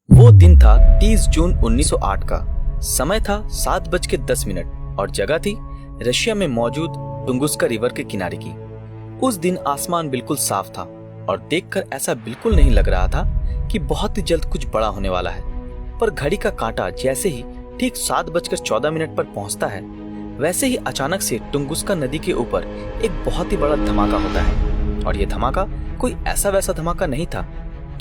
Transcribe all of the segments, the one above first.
वो दिन था 30 जून 1908 का। समय था 7:10 और जगह थी रशिया में मौजूद टुंगुस्का रिवर के किनारे की। उस दिन आसमान बिल्कुल साफ था और देखकर ऐसा बिल्कुल नहीं लग रहा था कि बहुत ही जल्द कुछ बड़ा होने वाला है। पर घड़ी का कांटा जैसे ही ठीक 7:14 पर पहुंचता है, वैसे ही अचानक से टुंगुस्का नदी के ऊपर एक बहुत ही बड़ा धमाका होता है। और ये धमाका कोई ऐसा वैसा धमाका नहीं था,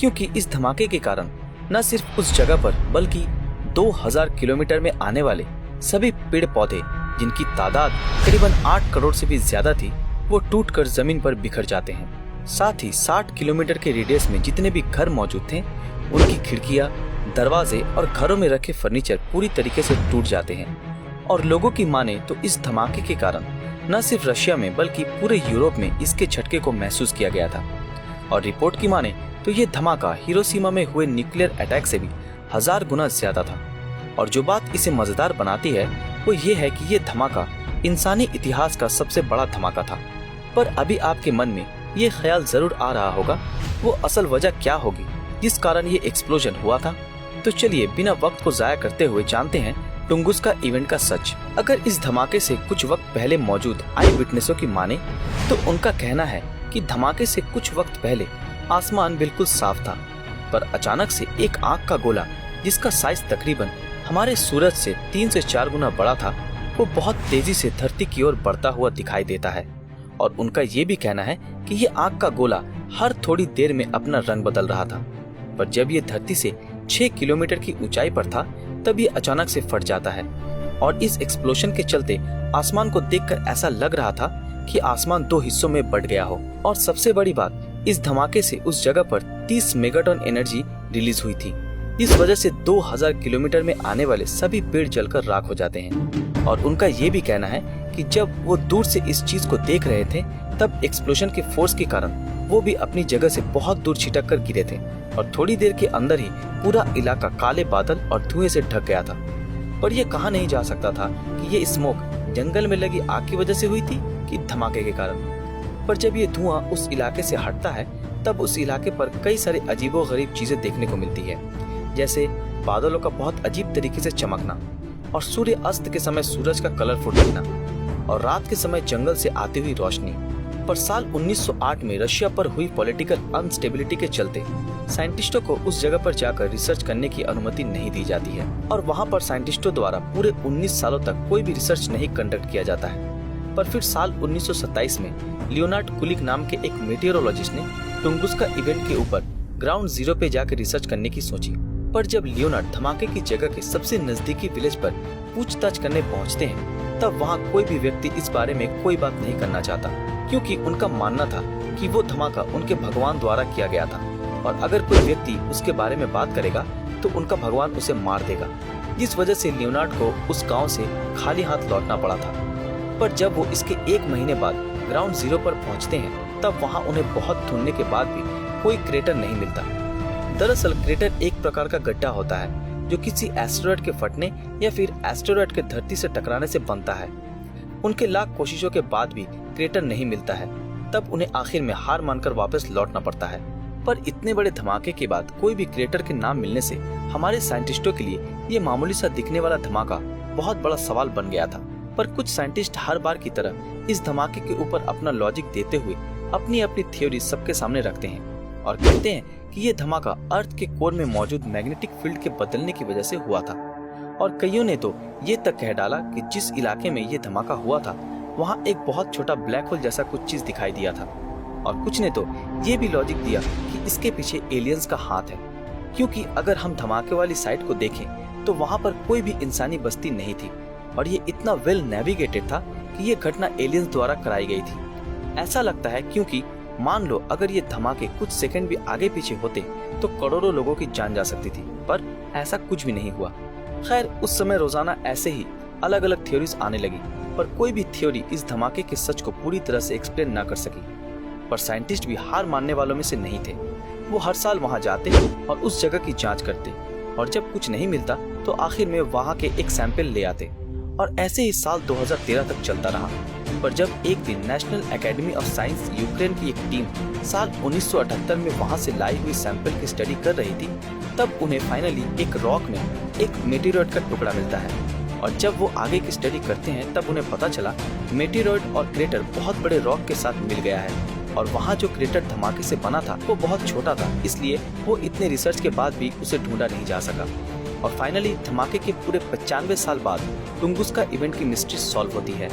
क्योंकि इस धमाके के कारण न सिर्फ उस जगह पर बल्कि 2000 किलोमीटर में आने वाले सभी पेड़ पौधे, जिनकी तादाद करीबन 8 करोड़ से भी ज्यादा थी, वो टूटकर जमीन पर बिखर जाते हैं। साथ ही 60 किलोमीटर के रेडियस में जितने भी घर मौजूद थे, उनकी खिड़कियां, दरवाजे और घरों में रखे फर्नीचर पूरी तरीके से टूट जाते हैं। और लोगों की माने तो इस धमाके के कारण न सिर्फ रशिया में बल्कि पूरे यूरोप में इसके झटके को महसूस किया गया था। और रिपोर्ट की माने तो ये धमाका हिरोशिमा में हुए न्यूक्लियर अटैक से भी 1000 गुना ज्यादा था। और जो बात इसे मजेदार बनाती है वो ये है कि ये धमाका इंसानी इतिहास का सबसे बड़ा धमाका था। पर अभी आपके मन में ये ख्याल जरूर आ रहा होगा, वो असल वजह क्या होगी जिस कारण ये एक्सप्लोजन हुआ था। तो चलिए बिना वक्त को जाया करते हुए जानते हैं टुंगुस्का इवेंट का सच। अगर इस धमाके से कुछ वक्त पहले मौजूद आई विटनेसों की माने तो उनका कहना है कि धमाके से कुछ वक्त पहले आसमान बिल्कुल साफ था, पर अचानक से एक आग का गोला, जिसका साइज तकरीबन हमारे सूरज से 3 से 4 गुना बड़ा था, वो बहुत तेजी से धरती की ओर बढ़ता हुआ दिखाई देता है। और उनका ये भी कहना है कि ये आग का गोला हर थोड़ी देर में अपना रंग बदल रहा था। पर जब ये धरती से 6 किलोमीटर की ऊंचाई पर था, तब ये अचानक से फट जाता है। और इस एक्सप्लोजन के चलते आसमान को देखकर ऐसा लग रहा था कि आसमान 2 हिस्सों में बंट गया हो। और सबसे बड़ी बात, इस धमाके से उस जगह पर 30 मेगाटन एनर्जी रिलीज हुई थी। इस वजह से 2000 किलोमीटर में आने वाले सभी पेड़ जलकर राख हो जाते हैं। और उनका ये भी कहना है कि जब वो दूर से इस चीज को देख रहे थे, तब एक्सप्लोजन के फोर्स के कारण वो भी अपनी जगह से बहुत दूर छिटक कर गिरे थे। और थोड़ी देर के अंदर ही पूरा इलाका काले बादल और धुएं से ढक गया था। पर यह कहा नहीं जा सकता था कि ये स्मोक जंगल में लगी आग की वजह से हुई थी कि धमाके के कारण। पर जब ये धुआं उस इलाके से हटता है, तब उस इलाके पर कई सारे अजीबोगरीब चीजें देखने को मिलती है, जैसे बादलों का बहुत अजीब तरीके से चमकना, और सूर्य अस्त के समय सूरज का कलरफुल दिखना, और रात के समय जंगल से आती हुई रोशनी। पर साल 1908 में रशिया पर हुई पॉलिटिकल अनस्टेबिलिटी के चलते साइंटिस्टों को उस जगह पर जाकर रिसर्च करने की अनुमति नहीं दी जाती है। और वहाँ पर साइंटिस्टों द्वारा पूरे 19 सालों तक कोई भी रिसर्च नहीं कंडक्ट किया जाता है। पर फिर साल 1927 में लियोनार्ड कुलिक नाम के एक मेटेरोलॉजिस्ट ने टुंगुस्का इवेंट के ऊपर ग्राउंड जीरो पे जाकर रिसर्च करने की सोची। पर जब लियोनार्ड धमाके की जगह के सबसे नजदीकी विलेज पर पूछताछ करने पहुंचते हैं, तब वहां कोई भी व्यक्ति इस बारे में कोई बात नहीं करना चाहता, क्योंकि उनका मानना था कि वो धमाका उनके भगवान द्वारा किया गया था, और अगर कोई व्यक्ति उसके बारे में बात करेगा तो उनका भगवान उसे मार देगा। जिस वजह से लियोनार्ड को उस गाँव से खाली हाथ लौटना पड़ा था। पर जब वो इसके 1 महीने बाद ग्राउंड जीरो पर पहुंचते हैं, तब वहां उन्हें बहुत ढूंढने के बाद भी कोई क्रेटर नहीं मिलता। दरअसल क्रेटर एक प्रकार का गड्ढा होता है जो किसी एस्टेरॉयड के फटने या फिर एस्टेरॉयड के धरती से टकराने से बनता है। उनके लाख कोशिशों के बाद भी क्रेटर नहीं मिलता है, तब उन्हें आखिर में हार मानकर वापस लौटना पड़ता है। पर इतने बड़े धमाके के बाद कोई भी क्रेटर के नाम मिलने से हमारे साइंटिस्टों के लिए ये मामूली सा दिखने वाला धमाका बहुत बड़ा सवाल बन गया था। पर कुछ साइंटिस्ट हर बार की तरह इस धमाके के ऊपर अपना लॉजिक देते हुए अपनी अपनी थ्योरी सबके सामने रखते हैं और कहते हैं कि ये धमाका अर्थ के कोर में मौजूद मैग्नेटिक फील्ड के बदलने की वजह से हुआ था। और कईयों ने तो ये तक कह डाला कि जिस इलाके में ये धमाका हुआ था, वहाँ एक बहुत छोटा ब्लैक होल जैसा कुछ चीज दिखाई दिया था। और कुछ ने तो ये भी लॉजिक दिया कि इसके पीछे एलियंस का हाथ है, क्योंकि अगर हम धमाके वाली साइट को देखें तो वहाँ पर कोई भी इंसानी बस्ती नहीं थी, और ये इतना वेल नेविगेटेड था कि ये घटना एलियंस द्वारा कराई गई थी। ऐसा लगता है क्योंकि मान लो अगर ये धमाके कुछ सेकंड भी आगे पीछे होते तो करोड़ों लोगों की जान जा सकती थी, पर ऐसा कुछ भी नहीं हुआ। खैर, उस समय रोजाना ऐसे ही अलग अलग थ्योरीज आने लगी, पर कोई भी थ्योरी इस धमाके के सच को पूरी तरह से एक्सप्लेन ना कर सकी। पर साइंटिस्ट भी हार मानने वालों में से नहीं थे। वो हर साल वहाँ जाते और उस जगह की जाँच करते, और जब कुछ नहीं मिलता तो आखिर में वहाँ के एक सैंपल ले आते और ऐसे ही साल 2013 तक चलता रहा। पर जब एक दिन national academy of science Ukraine की एक टीम साल 1978 में वहां से लाई हुई सैंपल की स्टडी कर रही थी, तब उन्हें फाइनली एक रॉक में एक मेटेरॉइड का टुकड़ा मिलता है। और जब वो आगे की स्टडी करते हैं तब उन्हें पता चला मेटेरॉइड और क्रेटर बहुत बड़े रॉक के साथ मिल गया है और वहाँ जो क्रेटर धमाके से बना था वो बहुत छोटा था, इसलिए वो इतने रिसर्च के बाद भी उसे ढूंढा नहीं जा सका। और फाइनली धमाके के पूरे 95 साल बाद टुंगुस्का इवेंट की मिस्ट्री सॉल्व होती है।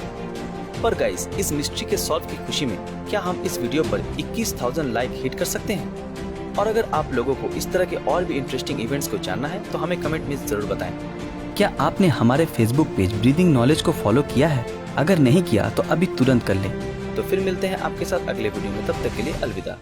पर गाइस, इस मिस्ट्री के सॉल्व की खुशी में क्या हम इस वीडियो पर 21,000 लाइक हिट कर सकते हैं? और अगर आप लोगों को इस तरह के और भी इंटरेस्टिंग इवेंट्स को जानना है तो हमें कमेंट में जरूर बताएं। क्या आपने हमारे फेसबुक पेज ब्रीदिंग नॉलेज को फॉलो किया है? अगर नहीं किया तो अभी तुरंत कर लें। तो फिर मिलते हैं आपके साथ अगले वीडियो में, तब तक के लिए अलविदा।